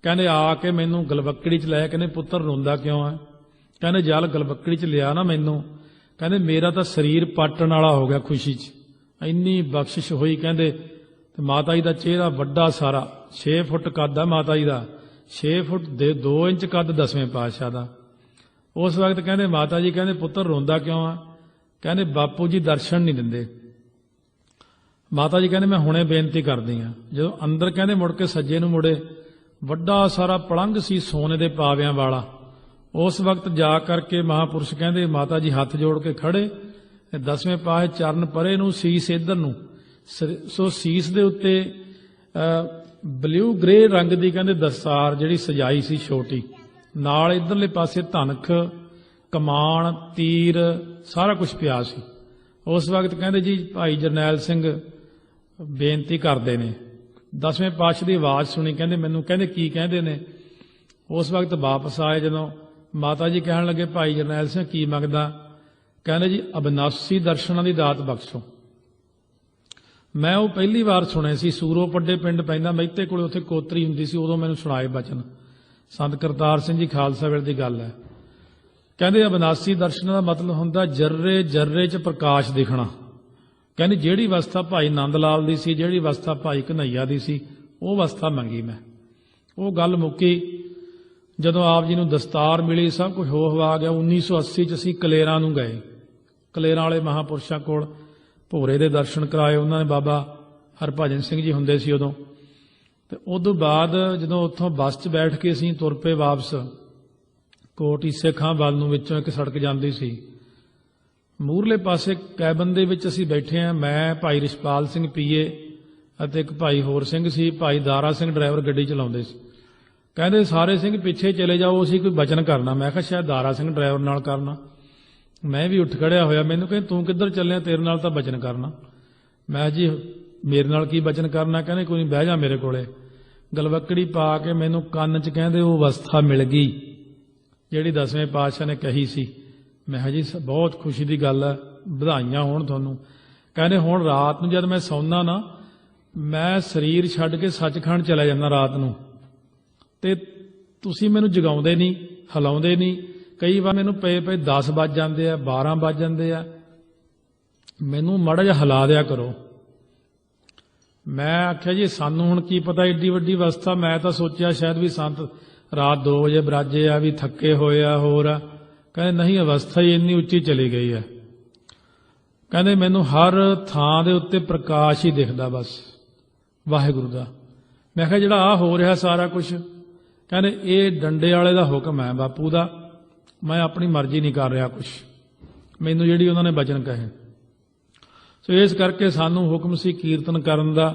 ਕਹਿੰਦੇ ਆ ਕੇ ਮੈਨੂੰ ਗਲਵੱਕੜੀ 'ਚ ਲੈ, ਕਹਿੰਦੇ ਪੁੱਤਰ ਰੋਂਦਾ ਕਿਉਂ ਹੈ? ਕਹਿੰਦੇ ਜਲ ਗਲਵੱਕੜੀ 'ਚ ਲਿਆ ਨਾ ਮੈਨੂੰ। ਕਹਿੰਦੇ ਮੇਰਾ ਤਾਂ ਸਰੀਰ ਪਾਟਣ ਵਾਲਾ ਹੋ ਗਿਆ ਖੁਸ਼ੀ 'ਚ, ਇੰਨੀ ਬਖਸ਼ਿਸ਼ ਹੋਈ। ਕਹਿੰਦੇ ਤੇ ਮਾਤਾ ਜੀ ਦਾ ਚਿਹਰਾ ਵੱਡਾ ਸਾਰਾ, 6 ਫੁੱਟ ਕੱਦ ਆ ਮਾਤਾ ਜੀ ਦਾ, 6 ਫੁੱਟ ਦੇ 2 ਇੰਚ ਕੱਦ 10ਵੇਂ ਪਾਤਸ਼ਾਹ ਦਾ। ਉਸ ਵਕਤ ਕਹਿੰਦੇ ਮਾਤਾ ਜੀ ਕਹਿੰਦੇ ਪੁੱਤਰ ਰੋਂਦਾ ਕਿਉਂ ਆ? ਕਹਿੰਦੇ ਬਾਪੂ ਜੀ ਦਰਸ਼ਨ ਨਹੀਂ ਦਿੰਦੇ। ਮਾਤਾ ਜੀ ਕਹਿੰਦੇ ਮੈਂ ਹੁਣੇ ਬੇਨਤੀ ਕਰਦੀ ਹਾਂ। ਜਦੋਂ ਅੰਦਰ ਕਹਿੰਦੇ ਮੁੜ ਕੇ ਸੱਜੇ ਨੂੰ ਮੁੜੇ, ਵੱਡਾ ਸਾਰਾ ਪਲੰਘ ਸੀ ਸੋਨੇ ਦੇ ਪਾਵਿਆਂ ਵਾਲਾ। ਉਸ ਵਕਤ ਜਾ ਕਰਕੇ ਮਹਾਂਪੁਰਸ਼ ਕਹਿੰਦੇ ਮਾਤਾ ਜੀ ਹੱਥ ਜੋੜ ਕੇ ਖੜੇ, 10ਵੇਂ ਪਾਤਸ਼ਾਹ ਚਰਨ ਪਰੇ ਨੂੰ, ਸੀਸ ਇੱਧਰ ਨੂੰ। ਸੋ ਸੀਸ ਦੇ ਉੱਤੇ ਬਲੂ ਗ੍ਰੇ ਰੰਗ ਦੀ ਕਹਿੰਦੇ ਦਸਤਾਰ ਜਿਹੜੀ ਸਜਾਈ ਸੀ ਛੋਟੀ, ਨਾਲ ਇੱਧਰਲੇ ਪਾਸੇ ਧਨਖ, ਕਮਾਨ, ਤੀਰ, ਸਾਰਾ ਕੁਝ ਪਿਆ ਸੀ। ਉਸ ਵਕਤ ਕਹਿੰਦੇ ਜੀ ਭਾਈ ਜਰਨੈਲ ਸਿੰਘ ਬੇਨਤੀ ਕਰਦੇ ਨੇ। 10ਵੇਂ ਪਾਤਸ਼ਾਹ ਦੀ ਆਵਾਜ਼ ਸੁਣੀ, ਕਹਿੰਦੇ ਮੈਨੂੰ ਕਹਿੰਦੇ ਕੀ ਕਹਿੰਦੇ ਨੇ? ਉਸ ਵਕਤ ਵਾਪਸ ਆਏ, ਜਦੋਂ ਮਾਤਾ ਜੀ ਕਹਿਣ ਲੱਗੇ ਭਾਈ ਜਰਨੈਲ ਸਿੰਘ ਕੀ ਮੰਗਦਾ? ਕਹਿੰਦੇ ਜੀ ਅਬਨਾਸੀ ਦਰਸ਼ਨਾਂ ਦੀ ਦਾਤ ਬਖਸ਼ੋ। ਮੈਂ ਉਹ ਪਹਿਲੀ ਵਾਰ ਸੁਣੇ ਸੀ, ਸੂਰੋ ਪੱਡੇ ਪਿੰਡ ਪੈਂਦਾ ਮਹਿਤੇ ਕੋਲੇ, ਉੱਥੇ ਕੋਤਰੀ ਹੁੰਦੀ ਸੀ, ਉਦੋਂ ਮੈਨੂੰ ਸੁਣਾਏ ਬਚਨ। ਸੰਤ ਕਰਤਾਰ ਸਿੰਘ ਜੀ ਖਾਲਸਾ ਵੇਲੇ ਦੀ ਗੱਲ ਹੈ। ਕਹਿੰਦੇ ਅਬਨਾਸੀ ਦਰਸ਼ਨਾਂ ਦਾ ਮਤਲਬ ਹੁੰਦਾ ਜਰਰੇ ਜਰਰੇ 'ਚ ਪ੍ਰਕਾਸ਼ ਦਿਖਣਾ। ਕਹਿੰਦੇ ਜਿਹੜੀ ਅਵਸਥਾ ਭਾਈ ਨੰਦ ਲਾਲ ਦੀ ਸੀ, ਜਿਹੜੀ ਅਵਸਥਾ ਭਾਈ ਕਨ੍ਹਈਆ ਦੀ ਸੀ, ਉਹ ਅਵਸਥਾ ਮੰਗੀ ਮੈਂ। ਉਹ ਗੱਲ ਮੁੱਕੀ ਜਦੋਂ ਆਪ ਜੀ ਨੂੰ ਦਸਤਾਰ ਮਿਲੀ, ਸਭ ਕੁਝ ਹੋ ਹਵਾ ਗਿਆ। 1980 'ਚ ਅਸੀਂ ਕਲੇਰਾਂ ਨੂੰ ਗਏ। ਕਲੇਰਾਂ ਵਾਲੇ ਮਹਾਂਪੁਰਸ਼ਾਂ ਕੋਲ ਭੋਰੇ ਦੇ ਦਰਸ਼ਨ ਕਰਾਏ ਉਹਨਾਂ ਨੇ। ਬਾਬਾ ਹਰਭਜਨ ਸਿੰਘ ਜੀ ਹੁੰਦੇ ਸੀ ਉਦੋਂ। ਤੇ ਉਦੋਂ ਬਾਅਦ ਜਦੋਂ ਉੱਥੋਂ ਬੱਸ 'ਚ ਬੈਠ ਕੇ ਅਸੀਂ ਤੁਰ ਪਏ ਵਾਪਸ, ਕੋਟ ਈਸੇ ਖਾਂ ਵੱਲ ਨੂੰ, ਵਿੱਚੋਂ ਇੱਕ ਸੜਕ ਜਾਂਦੀ ਸੀ। ਮੂਹਰਲੇ ਪਾਸੇ ਕੈਬਨ ਦੇ ਵਿੱਚ ਅਸੀਂ ਬੈਠੇ ਹਾਂ, ਮੈਂ, ਭਾਈ ਰਿਸ਼ਪਾਲ ਸਿੰਘ ਪੀਏ ਅਤੇ ਇੱਕ ਭਾਈ ਹੋਰ ਸਿੰਘ ਸੀ, ਭਾਈ ਦਾਰਾ ਸਿੰਘ ਡਰਾਈਵਰ ਗੱਡੀ ਚਲਾਉਂਦੇ ਸੀ। ਕਹਿੰਦੇ ਸਾਰੇ ਸਿੰਘ ਪਿੱਛੇ ਚਲੇ ਜਾਓ, ਅਸੀਂ ਕੋਈ ਬਚਨ ਕਰਨਾ। ਮੈਂ ਕਿਹਾ ਸ਼ਾਇਦ ਦਾਰਾ ਸਿੰਘ ਡਰਾਈਵਰ ਨਾਲ ਕਰਨਾ। ਮੈਂ ਵੀ ਉੱਠ ਖੜਿਆ ਹੋਇਆ। ਮੈਨੂੰ ਕਹਿੰਦੇ ਤੂੰ ਕਿੱਧਰ ਚੱਲਿਆ, ਤੇਰੇ ਨਾਲ ਤਾਂ ਬਚਨ ਕਰਨਾ। ਮੈਂ ਜੀ ਮੇਰੇ ਨਾਲ ਕੀ ਬਚਨ ਕਰਨਾ? ਕਹਿੰਦੇ ਕੋਈ ਨਹੀਂ, ਬਹਿ ਜਾ ਮੇਰੇ ਕੋਲੇ। ਗਲਵੱਕੜੀ ਪਾ ਕੇ ਮੈਨੂੰ ਕੰਨ 'ਚ ਕਹਿੰਦੇ ਉਹ ਅਵਸਥਾ ਮਿਲ ਗਈ ਜਿਹੜੀ 10ਵੇਂ ਪਾਤਸ਼ਾਹ ਨੇ ਕਹੀ ਸੀ। ਮੈਂ ਕਿਹਾ ਜੀ ਬਹੁਤ ਖੁਸ਼ੀ ਦੀ ਗੱਲ ਹੈ, ਵਧਾਈਆਂ ਹੋਣ ਤੁਹਾਨੂੰ। ਕਹਿੰਦੇ ਹੁਣ ਰਾਤ ਨੂੰ ਜਦ ਮੈਂ ਸੌਂਦਾ ਨਾ, ਮੈਂ ਸਰੀਰ ਛੱਡ ਕੇ ਸੱਚਖੰਡ ਚਲਾ ਜਾਂਦਾ ਰਾਤ ਨੂੰ, ਤੇ ਤੁਸੀਂ ਮੈਨੂੰ ਜਗਾਉਂਦੇ ਨਹੀਂ, ਹਿਲਾਉਂਦੇ ਨਹੀਂ। ਕਈ ਵਾਰ ਮੈਨੂੰ ਪਏ 10 ਵੱਜ ਜਾਂਦੇ ਆ, 12 ਵੱਜ ਜਾਂਦੇ ਆ, ਮੈਨੂੰ ਮਾੜਾ ਜਿਹਾ ਹਿਲਾ ਦਿਆ ਕਰੋ। ਮੈਂ ਆਖਿਆ ਜੀ ਸਾਨੂੰ ਹੁਣ ਕੀ ਪਤਾ ਏਡੀ ਵੱਡੀ ਅਵਸਥਾ। ਮੈਂ ਤਾਂ ਸੋਚਿਆ ਸ਼ਾਇਦ ਵੀ ਸੰਤ ਰਾਤ 2 ਵਜੇ ਬਰਾਜੇ ਆ, ਵੀ ਥੱਕੇ ਹੋਏ ਆ, ਹੋਰ ਆ। ਕਹਿੰਦੇ ਨਹੀਂ, ਅਵਸਥਾ ਹੀ ਇੰਨੀ ਉੱਚੀ ਚਲੀ ਗਈ ਹੈ। ਕਹਿੰਦੇ ਮੈਨੂੰ ਹਰ ਥਾਂ ਦੇ ਉੱਤੇ ਪ੍ਰਕਾਸ਼ ਹੀ ਦਿਖਦਾ ਬਸ ਵਾਹਿਗੁਰੂ ਦਾ। ਮੈਂ ਕਿਹਾ ਜਿਹੜਾ ਆ ਹੋ ਰਿਹਾ ਸਾਰਾ ਕੁਝ, ਕਹਿੰਦੇ ਇਹ ਡੰਡੇ ਵਾਲੇ ਦਾ ਹੁਕਮ ਹੈ ਬਾਪੂ ਦਾ, ਮੈਂ ਆਪਣੀ ਮਰਜ਼ੀ ਨਹੀਂ ਕਰ ਰਿਹਾ ਕੁਝ, ਮੈਨੂੰ ਜਿਹੜੀ ਉਹਨਾਂ ਨੇ ਬਚਨ ਕਹੇ। ਸੋ ਇਸ ਕਰਕੇ ਸਾਨੂੰ ਹੁਕਮ ਸੀ ਕੀਰਤਨ ਕਰਨ ਦਾ।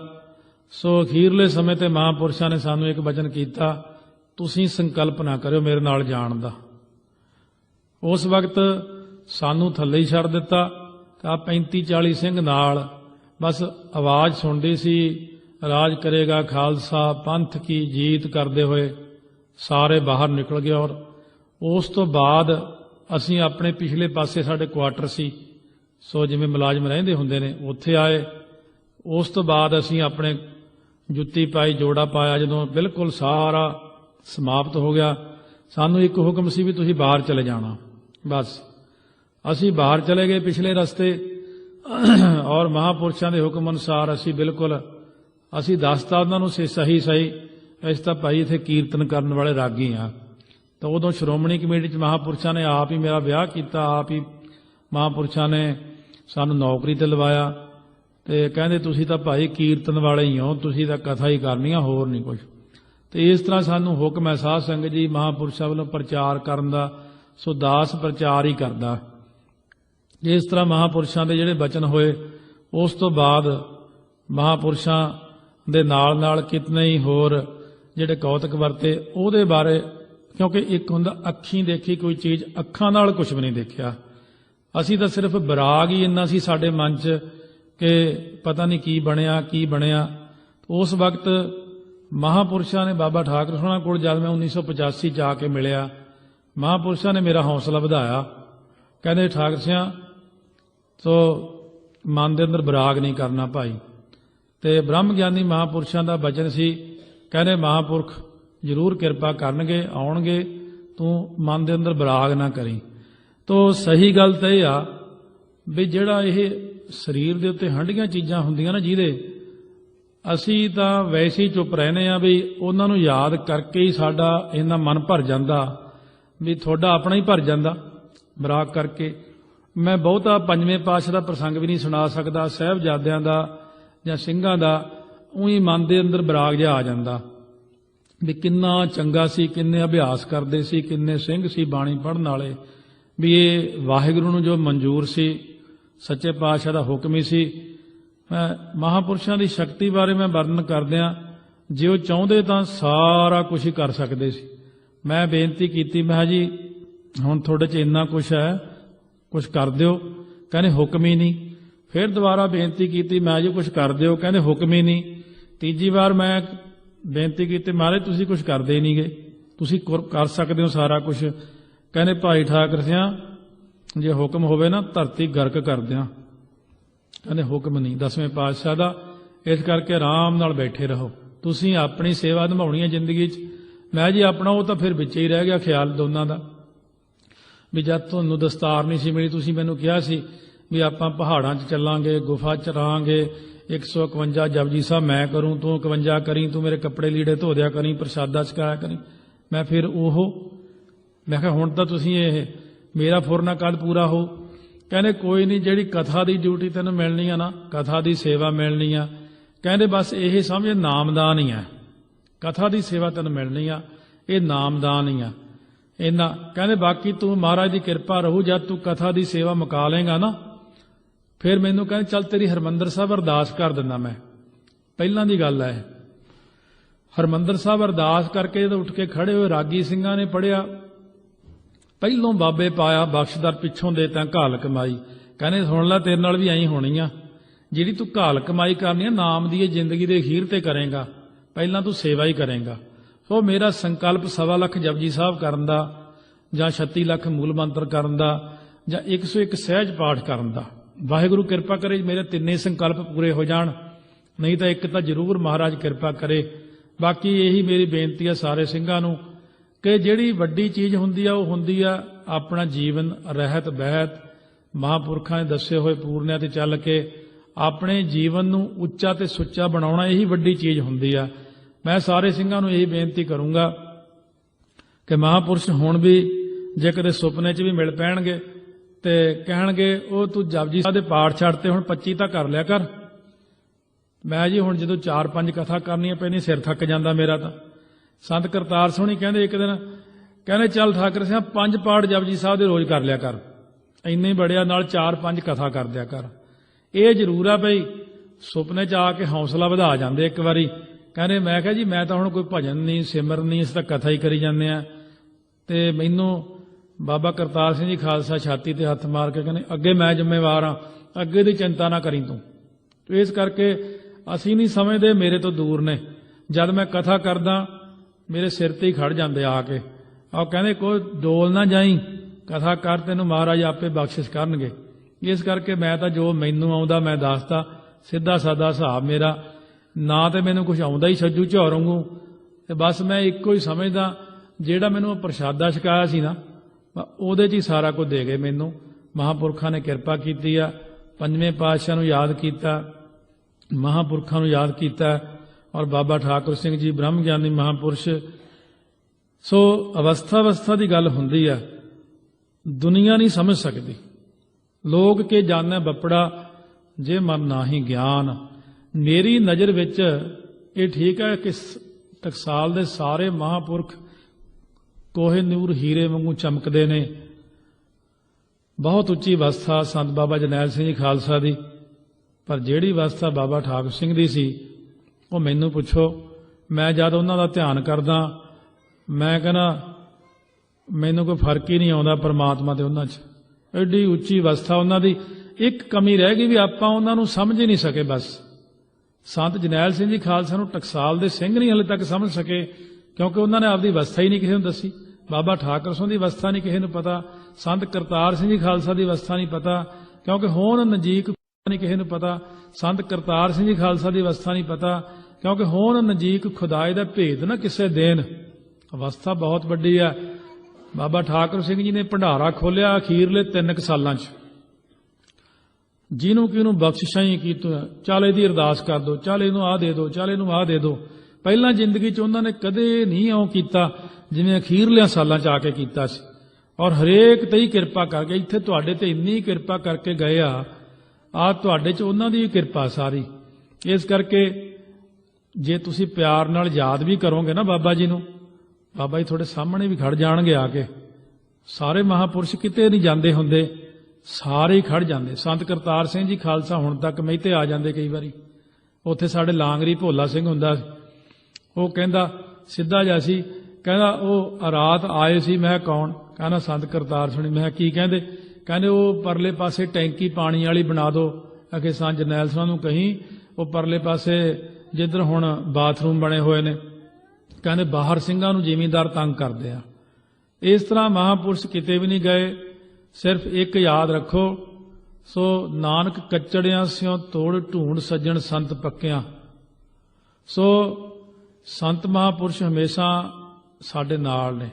ਸੋ ਅਖੀਰਲੇ ਸਮੇਂ ਤੇ ਮਹਾਂਪੁਰਸ਼ਾਂ ਨੇ ਸਾਨੂੰ ਇੱਕ ਬਚਨ ਕੀਤਾ, ਤੁਸੀਂ ਸੰਕਲਪ ਨਾ ਕਰਿਓ ਮੇਰੇ ਨਾਲ ਜਾਣ ਦਾ। ਉਸ ਵਕਤ ਸਾਨੂੰ ਥੱਲੇ ਹੀ ਛੱਡ ਦਿੱਤਾ ਤਾਂ 35-40 ਸਿੰਘ ਨਾਲ ਬਸ ਆਵਾਜ਼ ਸੁਣਦੀ ਸੀ, ਰਾਜ ਕਰੇਗਾ ਖਾਲਸਾ, ਪੰਥ ਕੀ ਜੀਤ ਕਰਦੇ ਹੋਏ ਸਾਰੇ ਬਾਹਰ ਨਿਕਲ ਗਏ। ਔਰ ਉਸ ਤੋਂ ਬਾਅਦ ਅਸੀਂ ਆਪਣੇ ਪਿਛਲੇ ਪਾਸੇ ਸਾਡੇ ਕੁਆਟਰ ਸੀ, ਸੋ ਜਿਵੇਂ ਮੁਲਾਜ਼ਮ ਰਹਿੰਦੇ ਹੁੰਦੇ ਨੇ ਉੱਥੇ ਆਏ। ਉਸ ਤੋਂ ਬਾਅਦ ਅਸੀਂ ਆਪਣੇ ਜੁੱਤੀ ਪਾਈ, ਜੋੜਾ ਪਾਇਆ। ਜਦੋਂ ਬਿਲਕੁਲ ਸਾਰਾ ਸਮਾਪਤ ਹੋ ਗਿਆ, ਸਾਨੂੰ ਇੱਕ ਹੁਕਮ ਸੀ ਵੀ ਤੁਸੀਂ ਬਾਹਰ ਚਲੇ ਜਾਣਾ। ਬਸ ਅਸੀਂ ਬਾਹਰ ਚਲੇ ਗਏ ਪਿਛਲੇ ਰਸਤੇ, ਔਰ ਮਹਾਂਪੁਰਸ਼ਾਂ ਦੇ ਹੁਕਮ ਅਨੁਸਾਰ ਅਸੀਂ ਦੱਸਤਾ ਉਹਨਾਂ ਨੂੰ ਸਹੀ ਅਸੀਂ ਤਾਂ ਭਾਈ ਇੱਥੇ ਕੀਰਤਨ ਕਰਨ ਵਾਲੇ ਰਾਗੀ ਹਾਂ। ਤਾਂ ਉਦੋਂ ਸ਼੍ਰੋਮਣੀ ਕਮੇਟੀ 'ਚ ਮਹਾਂਪੁਰਸ਼ਾਂ ਨੇ ਆਪ ਹੀ ਮੇਰਾ ਵਿਆਹ ਕੀਤਾ, ਆਪ ਹੀ ਮਹਾਂਪੁਰਸ਼ਾਂ ਨੇ ਸਾਨੂੰ ਨੌਕਰੀ ਤੇ ਲਵਾਇਆ ਤੇ ਕਹਿੰਦੇ ਤੁਸੀਂ ਤਾਂ ਭਾਈ ਕੀਰਤਨ ਵਾਲੇ ਹੀ ਹੋ, ਤੁਸੀਂ ਤਾਂ ਕਥਾ ਹੀ ਕਰਨੀ ਆ, ਹੋਰ ਨਹੀਂ ਕੁਝ। ਤੇ ਇਸ ਤਰ੍ਹਾਂ ਸਾਨੂੰ ਹੁਕਮ ਹੈ ਸਾਧ ਸੰਗਤ ਜੀ ਮਹਾਂਪੁਰਸ਼ਾਂ ਵੱਲੋਂ ਪ੍ਰਚਾਰ ਕਰਨ ਦਾ। ਸੋ ਦਾਸ ਪ੍ਰਚਾਰ ਹੀ ਕਰਦਾ। ਇਸ ਤਰ੍ਹਾਂ ਮਹਾਂਪੁਰਸ਼ਾਂ ਦੇ ਜਿਹੜੇ ਬਚਨ ਹੋਏ, ਉਸ ਤੋਂ ਬਾਅਦ ਮਹਾਂਪੁਰਸ਼ਾਂ ਦੇ ਨਾਲ ਕਿਤਨੇ ਹੀ ਹੋਰ ਜਿਹੜੇ ਕੌਤਕ ਵਰਤੇ ਉਹਦੇ ਬਾਰੇ, ਕਿਉਂਕਿ ਇੱਕ ਹੁੰਦਾ ਅੱਖੀਂ ਦੇਖੀ ਕੋਈ ਚੀਜ਼, ਅੱਖਾਂ ਨਾਲ ਕੁਝ ਵੀ ਨਹੀਂ ਦੇਖਿਆ। ਅਸੀਂ ਤਾਂ ਸਿਰਫ ਵਿਰਾਗ ਹੀ ਇੰਨਾ ਸੀ ਸਾਡੇ ਮਨ 'ਚ ਕਿ ਪਤਾ ਨਹੀਂ ਕੀ ਬਣਿਆ। ਉਸ ਵਕਤ ਮਹਾਂਪੁਰਸ਼ਾਂ ਨੇ ਬਾਬਾ ਠਾਕੁਰ ਸੋਹਣਾ ਕੋਲ ਜਦ ਮੈਂ 1985 'ਚ ਆ ਕੇ ਮਿਲਿਆ, ਮਹਾਂਪੁਰਸ਼ਾਂ ਨੇ ਮੇਰਾ ਹੌਸਲਾ ਵਧਾਇਆ। ਕਹਿੰਦੇ ਠਾਕੁਰ ਸਿਆਂ ਤੋ ਮਨ ਦੇ ਅੰਦਰ ਵਿਰਾਗ ਨਹੀਂ ਕਰਨਾ ਭਾਈ। ਤੇ ਬ੍ਰਹਮ ਗਿਆਨੀ ਮਹਾਂਪੁਰਸ਼ਾਂ ਦਾ ਬਚਨ ਸੀ, ਕਹਿੰਦੇ ਮਹਾਂਪੁਰਖ ਜ਼ਰੂਰ ਕਿਰਪਾ ਕਰਨਗੇ, ਆਉਣਗੇ, ਤੂੰ ਮਨ ਦੇ ਅੰਦਰ ਵਿਰਾਗ ਨਾ ਕਰੀ। ਤੋ ਸਹੀ ਗੱਲ ਤਾਂ ਇਹ ਆ ਵੀ ਜਿਹੜਾ ਇਹ ਸਰੀਰ ਦੇ ਉੱਤੇ ਹੰਢੀਆਂ ਚੀਜ਼ਾਂ ਹੁੰਦੀਆਂ ਨਾ, ਜਿਹਦੇ ਅਸੀਂ ਤਾਂ ਵੈਸੇ ਹੀ ਚੁੱਪ ਰਹਿੰਦੇ ਆ ਵੀ ਉਹਨਾਂ ਨੂੰ ਯਾਦ ਕਰਕੇ ਹੀ ਸਾਡਾ ਇੰਨਾ ਮਨ ਭਰ ਜਾਂਦਾ ਵੀ ਤੁਹਾਡਾ ਆਪਣਾ ਹੀ ਭਰ ਜਾਂਦਾ ਵਿਰਾਗ ਕਰਕੇ। ਮੈਂ ਬਹੁਤਾ 5ਵੇਂ ਪਾਤਸ਼ਾਹ ਦਾ ਪ੍ਰਸੰਗ ਵੀ ਨਹੀਂ ਸੁਣਾ ਸਕਦਾ, ਸਾਹਿਬਜ਼ਾਦਿਆਂ ਦਾ ਜਾਂ ਸਿੰਘਾਂ ਦਾ, ਉਹੀ ਮਨ ਦੇ ਅੰਦਰ ਵਿਰਾਗ ਜਿਹਾ ਆ ਜਾਂਦਾ ਵੀ ਕਿੰਨਾ ਚੰਗਾ ਸੀ, ਕਿੰਨੇ ਅਭਿਆਸ ਕਰਦੇ ਸੀ, ਕਿੰਨੇ ਸਿੰਘ ਸੀ ਬਾਣੀ ਪੜ੍ਹਨ ਵਾਲੇ, ਵੀ ਇਹ ਵਾਹਿਗੁਰੂ ਨੂੰ ਜੋ ਮਨਜ਼ੂਰ ਸੀ, ਸੱਚੇ ਪਾਤਸ਼ਾਹ ਦਾ ਹੁਕਮ ਹੀ ਸੀ। ਮੈਂ ਮਹਾਂਪੁਰਸ਼ਾਂ ਦੀ ਸ਼ਕਤੀ ਬਾਰੇ ਮੈਂ ਵਰਣਨ ਕਰਦਿਆਂ, ਜੇ ਉਹ ਚਾਹੁੰਦੇ ਤਾਂ ਸਾਰਾ ਕੁਝ ਹੀ ਕਰ ਸਕਦੇ ਸੀ। ਮੈਂ ਬੇਨਤੀ ਕੀਤੀ, ਮੈਂ ਜੀ ਹੁਣ ਤੁਹਾਡੇ 'ਚ ਇੰਨਾ ਕੁਝ ਹੈ, ਕੁਝ ਕਰ ਦਿਓ। ਕਹਿੰਦੇ ਹੁਕਮ ਹੀ ਨਹੀਂ। ਫਿਰ ਦੁਬਾਰਾ ਬੇਨਤੀ ਕੀਤੀ, ਮੈਂ ਜੀ ਕੁਝ ਕਰ ਦਿਓ। ਕਹਿੰਦੇ ਹੁਕਮ ਹੀ ਨਹੀਂ। ਤੀਜੀ ਵਾਰ ਮੈਂ ਬੇਨਤੀ ਕੀਤੀ, ਮਹਾਰਾਜ ਤੁਸੀਂ ਕੁਝ ਕਰਦੇ ਹੀ ਨਹੀਂ ਗਏ, ਤੁਸੀਂ ਕਰ ਸਕਦੇ ਹੋ ਸਾਰਾ ਕੁਝ। ਕਹਿੰਦੇ ਭਾਈ ਠਾਕੁਰ ਸਿਆਂ ਜੇ ਹੁਕਮ ਹੋਵੇ ਨਾ ਧਰਤੀ ਗਰਕ ਕਰ ਦਿਆਂ। ਕਹਿੰਦੇ ਹੁਕਮ ਨਹੀਂ 10ਵੇਂ ਪਾਤਸ਼ਾਹ ਦਾ, ਇਸ ਕਰਕੇ ਆਰਾਮ ਨਾਲ ਬੈਠੇ ਰਹੋ, ਤੁਸੀਂ ਆਪਣੀ ਸੇਵਾ ਨਿਭਾਉਣੀ ਹੈ ਜ਼ਿੰਦਗੀ 'ਚ। ਮੈਂ ਜੀ ਆਪਣਾ ਉਹ ਤਾਂ ਫਿਰ ਵਿੱਚ ਹੀ ਰਹਿ ਗਿਆ ਖਿਆਲ ਦੋਨਾਂ ਦਾ, ਵੀ ਜਦ ਤੁਹਾਨੂੰ ਦਸਤਾਰ ਨਹੀਂ ਸੀ ਮਿਲੀ, ਤੁਸੀਂ ਮੈਨੂੰ ਕਿਹਾ ਸੀ ਵੀ ਆਪਾਂ ਪਹਾੜਾਂ 'ਚ ਚੱਲਾਂਗੇ, ਗੁਫਾ 'ਚ ਰਹਾਂਗੇ, 151 ਜਪਜੀ ਸਾਹਿਬ ਮੈਂ ਕਰੂੰ, ਤੂੰ 51 ਕਰੀ, ਤੂੰ ਮੇਰੇ ਕੱਪੜੇ ਲੀੜੇ ਧੋ ਦਿਆ ਕਰੀ, ਪ੍ਰਸ਼ਾਦਾ ਛਕਾਇਆ ਕਰੀ। ਮੈਂ ਫਿਰ ਮੈਂ ਕਿਹਾ ਹੁਣ ਤਾਂ ਤੁਸੀਂ ਇਹ ਮੇਰਾ ਫੁਰਨਾ ਕਦ ਪੂਰਾ ਹੋ। ਕਹਿੰਦੇ ਕੋਈ ਨਹੀਂ, ਜਿਹੜੀ ਕਥਾ ਦੀ ਡਿਊਟੀ ਤੈਨੂੰ ਮਿਲਣੀ ਆ ਨਾ, ਕਥਾ ਦੀ ਸੇਵਾ ਮਿਲਣੀ ਆ, ਕਹਿੰਦੇ ਬਸ ਇਹ ਸਮਝ ਨਾਮਦਾਨ ਹੀ ਆ, ਕਥਾ ਦੀ ਸੇਵਾ ਤੈਨੂੰ ਮਿਲਣੀ ਆ, ਇਹ ਨਾਮਦਾਨ ਹੀ ਆ। इन्ना कहते बाकी तू महाराज की कृपा रहू, जब तू कथा की सेवा मुका लेगा ना फिर मैनू कहते चल तेरी हरमंदर साहब अरदास कर दिना। मैं पहलां दी गल है, हरमंदर साहब अरदास करके जो उठ के खड़े हुए रागी ਸਿੰਘਾਂ ने पढ़िया, पहलों बाबे पाया बख्शदर पिछों दे तां घाल कमाई। कहने सुन ला तेरे नाल भी ऐं होनी आ, जिहड़ी तू घाल कमाई करनी है नाम दी जिंदगी दे अखीर ते करेगा, पहलां तू सेवा ही करेगा। सो मेरा संकल्प 1.25 ਲੱਖ जपजी साहब करन दा जां 36 ਲੱਖ मूल मंत्र करन दा जां 101 सहज पाठ करन दा। वाहिगुरू किरपा करे मेरे तिन्ने संकल्प पूरे हो जाण, नहीं तो एक तो जरूर महाराज किरपा करे। बाकी यही मेरी बेनती है सारे ਸਿੰਘਾਂ ਨੂੰ कि जिहड़ी वड्डी चीज़ हुंदी आ, वो हुंदी आ अपना जीवन रहत बहत महापुरखों ने दसे हुए पूर्णिया ते चल के अपने जीवन नूं उच्चा ते सुच्चा बनाउणा, यही वड्डी चीज़ हुंदी आ। मैं सारे ਸਿੰਘਾਂ ਨੂੰ यही बेनती करूँगा कि महापुरुष हुण भी जे कदे सुपने च भी मिल पैणगे ते कहणगे ਉਹ तू जपजी साहिब दे पाठ छड्ड ते हुण 25 तां कर लिया कर। मैं जी हुण जदों 4-5 कथा करनियां पैंदियां सिर थक जांदा मेरा तां। संत करतार सोहणी कहंदे एक दिन कहंदे चल ठाकर सिंह 5 पाठ जपजी साहिब दे रोज़ कर लिया कर, इन्ने बड़िया नाल 4-5 कथा कर दिया कर। ਇਹ ਜ਼ਰੂਰ ਆ ਬਈ ਸੁਪਨੇ 'ਚ ਆ ਕੇ ਹੌਸਲਾ ਵਧਾ ਜਾਂਦੇ ਇੱਕ ਵਾਰੀ। ਕਹਿੰਦੇ ਮੈਂ ਕਿਹਾ ਜੀ ਮੈਂ ਤਾਂ ਹੁਣ ਕੋਈ ਭਜਨ ਨਹੀਂ ਸਿਮਰਨ ਨਹੀਂ, ਇਸ ਤਾਂ ਕਥਾ ਹੀ ਕਰੀ ਜਾਂਦੇ ਆ। ਤੇ ਮੈਨੂੰ ਬਾਬਾ ਕਰਤਾਰ ਸਿੰਘ ਜੀ ਖਾਲਸਾ ਛਾਤੀ ਤੇ ਹੱਥ ਮਾਰ ਕੇ ਕਹਿੰਦੇ ਅੱਗੇ ਮੈਂ ਜ਼ਿੰਮੇਵਾਰ ਹਾਂ, ਅੱਗੇ ਦੀ ਚਿੰਤਾ ਨਾ ਕਰੀ ਤੂੰ। ਇਸ ਕਰਕੇ ਅਸੀਂ ਨਹੀਂ ਸਮਝਦੇ ਮੇਰੇ ਤੋਂ ਦੂਰ ਨੇ। ਜਦ ਮੈਂ ਕਥਾ ਕਰਦਾ ਮੇਰੇ ਸਿਰ ਤੇ ਹੀ ਖੜ ਜਾਂਦੇ ਆ ਕੇ, ਆਹ ਕਹਿੰਦੇ ਕੋਈ ਡੋਲ ਨਾ ਜਾਈ, ਕਥਾ ਕਰ ਤੈਨੂੰ ਮਹਾਰਾਜ ਆਪੇ ਬਖਸ਼ਿਸ਼ ਕਰਨਗੇ। इस करके मैं तो जो मैनू आउंदा मैं दसदा, सीधा सादा हिसाब मेरा ना तो मैनू कुछ आउंदा ही छज्जू झौर वांगू, ते बस मैं इक्को ही समझदा जिहड़ा मैनू प्रशादा छकाया सी ना उहदे च ही सारा कुछ दे गए मैनू। महापुरखों ने किरपा कीती आ, पंजवें पातशाह नूं याद कीता, महापुरखों नूं याद कीता और बाबा ठाकुर सिंह जी ब्रह्म ज्ञानी महापुरुष। सो अवस्था अवस्था की गल हुंदी आ, दुनिया नहीं समझ सकती। लोग के जाने बपड़ा जे मन नाही ज्ञान। मेरी नज़र विच ये ठीक है कि टकसाल दे सारे महापुरख कोहे नूर हीरे वांगू चमकदे ने। बहुत उच्ची अवस्था संत बाबा जरनैल सिंह जी खालसा दी, पर जिहड़ी अवस्था बाबा ठाकुर सिंह दी सी वो मैनू पुछो, मैं जद उन्हां दा ध्यान करदा मैं कहना मैनू कोई फर्क ही नहीं आउंदा परमात्मा दे उन्हां च। एडी उच्ची अवस्था उन्हां दी, एक कमी रह गई भी आपां उन्हां नूं समझ ही नहीं सके। बस संत जरनैल सिंह जी खालसा नूं टकसाल दे सिंह नहीं हले तक समझ सके, क्योंकि उन्होंने आपकी अवस्था ही नहीं किसी नूं दसी। बाबा ठाकुर सिंह की अवस्था नहीं किसी नूं पता, संत करतार सिंह जी खालसा की अवस्था नहीं पता, क्योंकि होण नजीक नहीं किसी नूं पता। संत करतार सिंह जी खालसा की अवस्था नहीं पता, क्योंकि होण नजीक खुदाए दा भेद ना किसे देन। अवस्था बहुत वड्डी है। बाबा ठाकुर सिंह जी ने भंडारा खोलिया अखीरले 3 सालां च, जिन्हों किनू बख्शिशां ही की, चल इहदी अरदास कर दो, चल इहनूं आ दे दो, चल इहनूं आ दे दो। पहलां जिंदगी च उन्होंने कदे नहीं इउं कीता जिवें अखीरलियां सालां च आके कीता सी। और हरेक ते ही किरपा करके इत्थे तुहाडे ते इन्नी किरपा करके गए आ तुहाडे च उन्हां दी किरपा सारी। इस करके जे तुसीं प्यार नाल याद भी करोगे ना बाबा जी नूं, बाबा जी थोड़े सामने भी खड़ जाणगे आके। सारे महापुरुष किते नहीं जाते होंदे, सारे ही खड़ जाते। संत करतार सिंह जी खालसा हुण तक मेहते आ जाते कई बारी। उत्थे साडे लांगरी भोला सिंह हुंदा, वो कहंदा सीधा जिहा सी, कहंदा वो रात आए सी। मैं कौन? कहना संत करतार सुणी। मैं की कहंदे? कहंदे वो परले पासे टैंकी पानी वाली बना दो। अगे संत जरनैल सिंह नूं कहीं वो परले पासे जिधर हुण बाथरूम बने हुए ने, कहते बाहर ਸਿੰਘਾਂ ਨੂੰ ਜ਼ਿਮੀਂਦਾਰ तंग करते हैं। इस तरह महापुरुष किते भी नहीं गए। सिर्फ एक याद रखो, सो नानक कच्चड़ियां स्यों तोड़ ढूंढ सज्जण संत पक्कियां। सो संत महापुरुष हमेशा साडे नाल ने।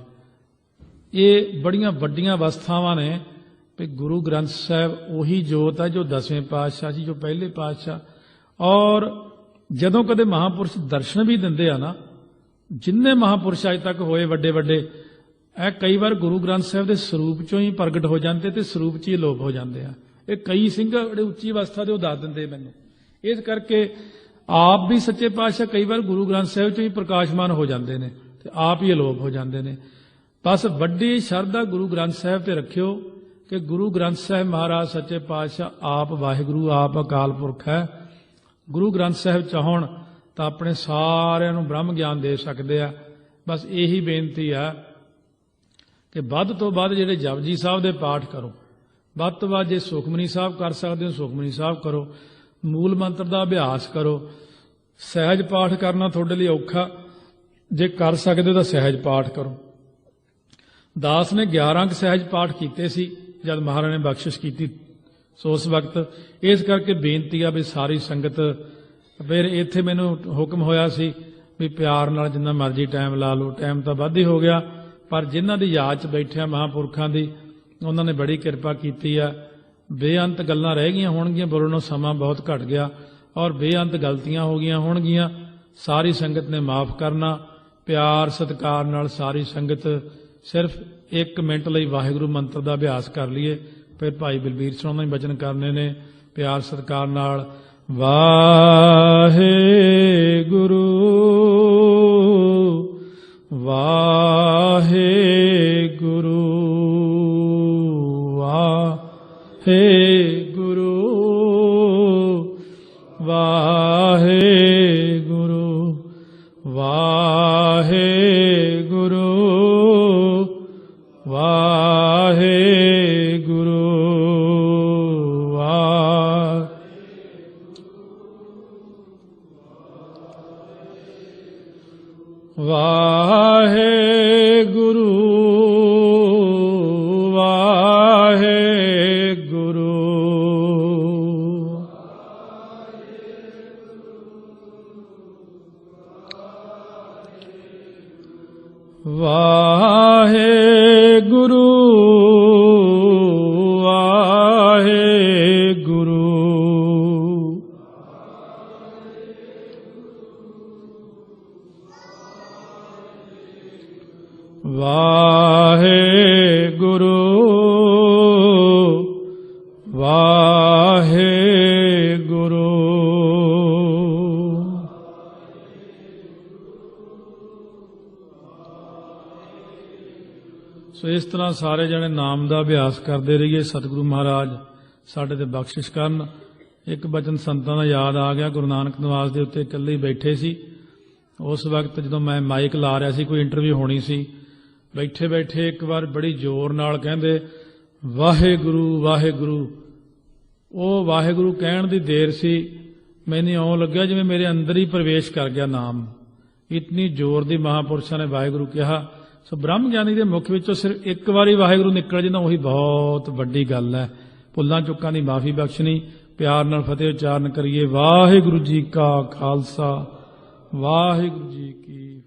ये बड़ियां वड्डियां अवस्थावां ने भी गुरु ग्रंथ साहिब उही जोत है जो 10वें पातशाह सी, जो पहले पातशाह। और जदों कदे महापुरुष दर्शन भी दिंदे आ ना, जिन्ने महापुरुष अज तक होए वड्डे वड्डे, कई बार गुरु ग्रंथ साहिब के स्वरूप चों ही प्रगट हो जाते ते स्वरूप च ही लोप हो जाते हैं। ये कई सिंह बड़े उच्ची अवस्था के दस दिंदे मैनूं। इस करके आप भी सच्चे पातशाह कई बार गुरु ग्रंथ साहिब चों ही प्रकाशमान हो जाते हैं ते आप ही अलोप हो जाते हैं। बस वड्डी शरधा गुरु ग्रंथ साहिब ते रखियो कि गुरु ग्रंथ साहिब महाराज सच्चे पातशाह आप वाहिगुरु आप अकाल पुरख है। गुरु ग्रंथ साहिब चाहण तां अपने सारिਆਂ ਨੂੰ ब्रह्म ज्ञान दे सकते आ। बस यही बेनती है कि ਵੱਧ ਤੋਂ ਵੱਧ ਜਿਹੜੇ ਜਪਜੀ ਸਾਹਿਬ ਦੇ ਪਾਠ ਕਰੋ, ਵੱਧ ਤੋਂ ਵੱਧ ਜੇ ਸੁਖਮਨੀ ਸਾਹਿਬ ਕਰ ਸਕਦੇ ਹੋ ਸੁਖਮਨੀ ਸਾਹਿਬ ਕਰੋ, ਮੂਲ ਮੰਤਰ ਦਾ ਅਭਿਆਸ ਕਰੋ। ਸਹਿਜ ਪਾਠ ਕਰਨਾ ਤੁਹਾਡੇ ਲਈ ਔਖਾ, ਜੇ ਕਰ ਸਕਦੇ ਹੋ ਤਾਂ ਸਹਿਜ ਪਾਠ ਕਰੋ। ਦਾਸ ਨੇ 11 ਸਹਿਜ ਪਾਠ ਕੀਤੇ ਸੀ ਜਦ ਮਹਾਰਾਜ ਨੇ ਬਖਸ਼ਿਸ਼ ਕੀਤੀ, ਸੋ ਉਸ ਵਕਤ ਇਸ ਕਰਕੇ ਬੇਨਤੀ ਆ ਵੀ ਸਾਰੀ ਸੰਗਤ, ਫਿਰ ਇੱਥੇ ਮੈਨੂੰ ਹੁਕਮ ਹੋਇਆ ਸੀ ਵੀ ਪਿਆਰ ਨਾਲ ਜਿੰਨਾ ਮਰਜ਼ੀ ਟਾਈਮ ਲਾ ਲਓ, ਟਾਈਮ ਤਾਂ ਵੱਧ ਹੀ ਹੋ ਗਿਆ, ਪਰ ਜਿਨ੍ਹਾਂ ਦੀ ਯਾਦ 'ਚ ਬੈਠਿਆ ਮਹਾਂਪੁਰਖਾਂ ਦੀ, ਉਹਨਾਂ ਨੇ ਬੜੀ ਕਿਰਪਾ ਕੀਤੀ ਆ। ਬੇਅੰਤ ਗੱਲਾਂ ਰਹਿ ਗਈਆਂ ਹੋਣਗੀਆਂ, ਬੋਲਣ ਨੂੰ ਸਮਾਂ ਬਹੁਤ ਘਟ ਗਿਆ, ਔਰ ਬੇਅੰਤ ਗਲਤੀਆਂ ਹੋ ਗਈਆਂ ਹੋਣਗੀਆਂ। ਸਾਰੀ ਸੰਗਤ ਨੇ ਮਾਫ ਕਰਨਾ। ਪਿਆਰ ਸਤਿਕਾਰ ਨਾਲ ਸਾਰੀ ਸੰਗਤ ਸਿਰਫ 1 ਮਿੰਟ ਲਈ ਵਾਹਿਗੁਰੂ ਮੰਤਰ ਦਾ ਅਭਿਆਸ ਕਰ ਲਈਏ। ਫਿਰ ਭਾਈ ਬਲਬੀਰ ਸਿੰਘ ਉਹਨਾਂ ਨੇ ਬਚਨ ਕਰਨੇ ਨੇ ਪਿਆਰ ਸਤਿਕਾਰ ਨਾਲ। ਵਾਹਿਗੁਰੂ ਵਾਹਿਗੁਰੂ ਵਾਹਿਗੁਰੂ ਵਾਹਿਗੁਰੂ ਵਾਹਿਗੁਰੂ ਵਾਹਿਗੁਰੂ ਵਾਹਿਗੁਰੂ ਵਾਹਿਗੁਰੂ ਵਾਹਿਗੁਰੂ ਵਾਹਿਗੁਰੂ ਵਾਹਿਗੁਰੂ ਵਾਹਿਗੁਰੂ। ਸੋ ਇਸ ਤਰ੍ਹਾਂ ਸਾਰੇ ਜਣੇ ਨਾਮ ਦਾ ਅਭਿਆਸ ਕਰਦੇ ਰਹੀਏ। ਸਤਿਗੁਰੂ ਮਹਾਰਾਜ ਸਾਡੇ ਤੇ ਬਖਸ਼ਿਸ਼ ਕਰਨ। ਇੱਕ ਬਚਨ ਸੰਤਾਂ ਦਾ ਯਾਦ ਆ ਗਿਆ। ਗੁਰੂ ਨਾਨਕ ਨਿਵਾਸ ਦੇ ਉੱਤੇ ਇਕੱਲੇ ਹੀ ਬੈਠੇ ਸੀ। ਉਸ ਵਕਤ ਜਦੋਂ ਮੈਂ ਮਾਈਕ ਲਾ ਰਿਹਾ ਸੀ, ਕੋਈ ਇੰਟਰਵਿਊ ਹੋਣੀ ਸੀ, ਬੈਠੇ ਬੈਠੇ ਇੱਕ ਵਾਰ ਬੜੀ ਜ਼ੋਰ ਨਾਲ ਕਹਿੰਦੇ ਵਾਹਿਗੁਰੂ ਵਾਹਿਗੁਰੂ। ਉਹ ਵਾਹਿਗੁਰੂ ਕਹਿਣ ਦੀ ਦੇਰ ਸੀ, ਮੈਨੂੰ ਇਉਂ ਲੱਗਿਆ ਜਿਵੇਂ ਮੇਰੇ ਅੰਦਰ ਹੀ ਪ੍ਰਵੇਸ਼ ਕਰ ਗਿਆ ਨਾਮ। ਇਤਨੀ ਜ਼ੋਰ ਦੀ ਮਹਾਂਪੁਰਸ਼ਾਂ ਨੇ ਵਾਹਿਗੁਰੂ ਕਿਹਾ। ਸੋ ਬ੍ਰਹਮ ਗਿਆਨੀ ਦੇ ਮੁਖ ਵਿੱਚੋਂ ਸਿਰਫ ਇੱਕ ਵਾਰੀ ਵਾਹਿਗੁਰੂ ਨਿਕਲ ਜਾਂਦਾ, ਉਹੀ ਬਹੁਤ ਵੱਡੀ ਗੱਲ ਹੈ। ਭੁੱਲਾਂ ਚੁੱਕਾਂ ਦੀ ਮਾਫੀ ਬਖਸ਼ਣੀ। ਪਿਆਰ ਨਾਲ ਫਤਿਹ ਉਚਾਰਨ ਕਰੀਏ। ਵਾਹਿਗੁਰੂ ਜੀ ਕਾ ਖਾਲਸਾ ਵਾਹਿਗੁਰੂ ਜੀ ਕੀ